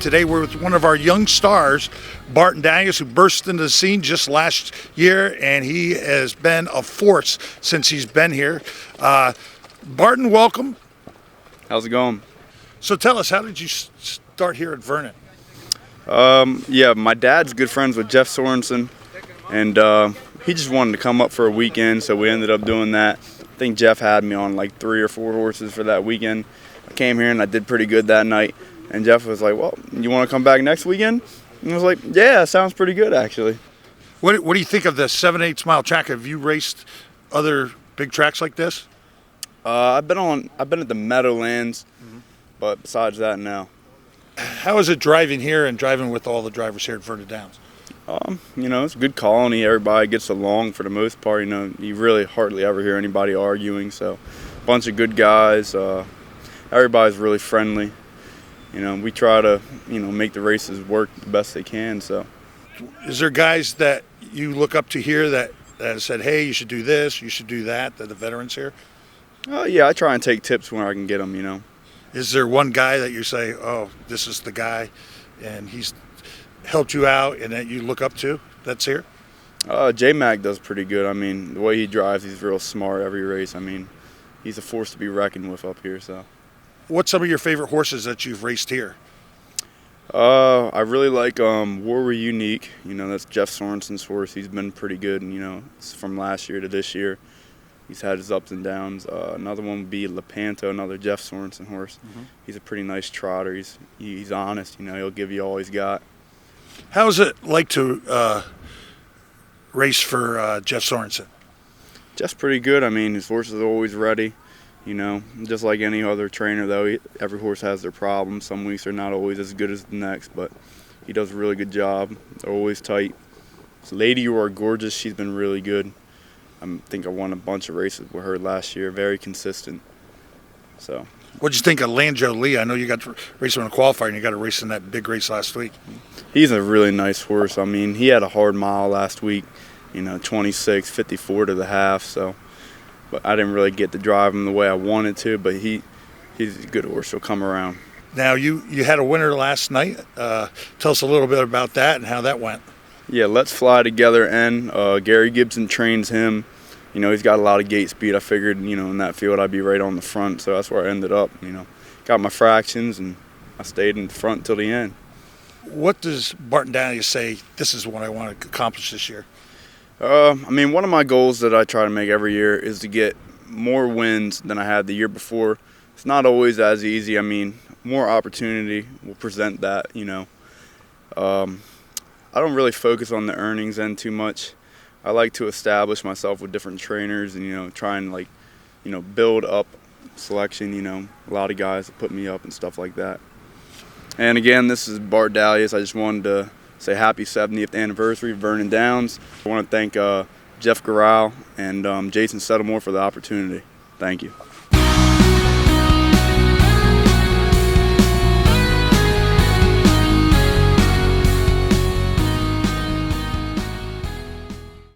Today we're with one of our young stars, Barton Dalious, who burst into the scene just last year, and he has been a force since he's been here. Barton, welcome. How's it going? So tell us, how did you start here at Vernon? Yeah, my dad's good friends with Jeff Sorensen, and he just wanted to come up for a weekend, so we ended up doing that. I think Jeff had me on like 3 or 4 horses for that weekend. I came here and I did pretty good that night, and Jeff was like, well, you want to come back next weekend? And I was like, yeah, sounds pretty good actually. What do you think of the 7/8 mile track? Have you raced other big tracks like this? I've been at the Meadowlands, but besides that, no. How is it driving here and driving with all the drivers here at Vernon Downs? You know, it's a good colony. Everybody gets along for the most part. You know, you really hardly ever hear anybody arguing. So, a bunch of good guys. Everybody's really friendly. You know, we try to, make the races work the best they can. So, is there guys that you look up to here that said, hey, you should do this, you should do that, the veterans here? Yeah, I try and take tips when I can get them, Is there one guy that you say, oh, this is the guy, and he's helped you out and that you look up to that's here? J-Mac does pretty good. I mean, the way he drives, he's real smart every race. I mean, he's a force to be reckoned with up here. So, what's some of your favorite horses that you've raced here? I really like Warrior Unique. That's Jeff Sorensen's horse. He's been pretty good, it's from last year to this year. He's had his ups and downs. Another one would be Lepanto, another Jeff Sorensen horse. He's a pretty nice trotter. He's honest. He'll give you all he's got. How is it like to race for Jeff Sorensen? Jeff's pretty good. I mean, his horse is always ready. Just like any other trainer, though, every horse has their problems. Some weeks are not always as good as the next, but he does a really good job. They're always tight. So Lady, You Are Gorgeous, she's been really good. I think I won a bunch of races with her last year. Very consistent. So. What'd you think of Lanjo Lee? I know you got to race him in a qualifier, and you got to race in that big race last week. He's a really nice horse. I mean, he had a hard mile last week. 26:54 to the half. So, but I didn't really get to drive him the way I wanted to. But he's a good horse. He'll come around. Now you had a winner last night. Tell us a little bit about that and how that went. Yeah, Let's Fly Together. And Gary Gibson trains him. He's got a lot of gate speed. I figured, in that field I'd be right on the front, so that's where I ended up. Got my fractions, and I stayed in front till the end. What does Barton Dalious say, this is what I want to accomplish this year? One of my goals that I try to make every year is to get more wins than I had the year before. It's not always as easy. More opportunity will present that, I don't really focus on the earnings end too much. I like to establish myself with different trainers and, try and build up selection, a lot of guys put me up and stuff like that. And again, this is Bart Dalious. I just wanted to say happy 70th anniversary of Vernon Downs. I want to thank Jeff Garral and Jason Settlemore for the opportunity. Thank you.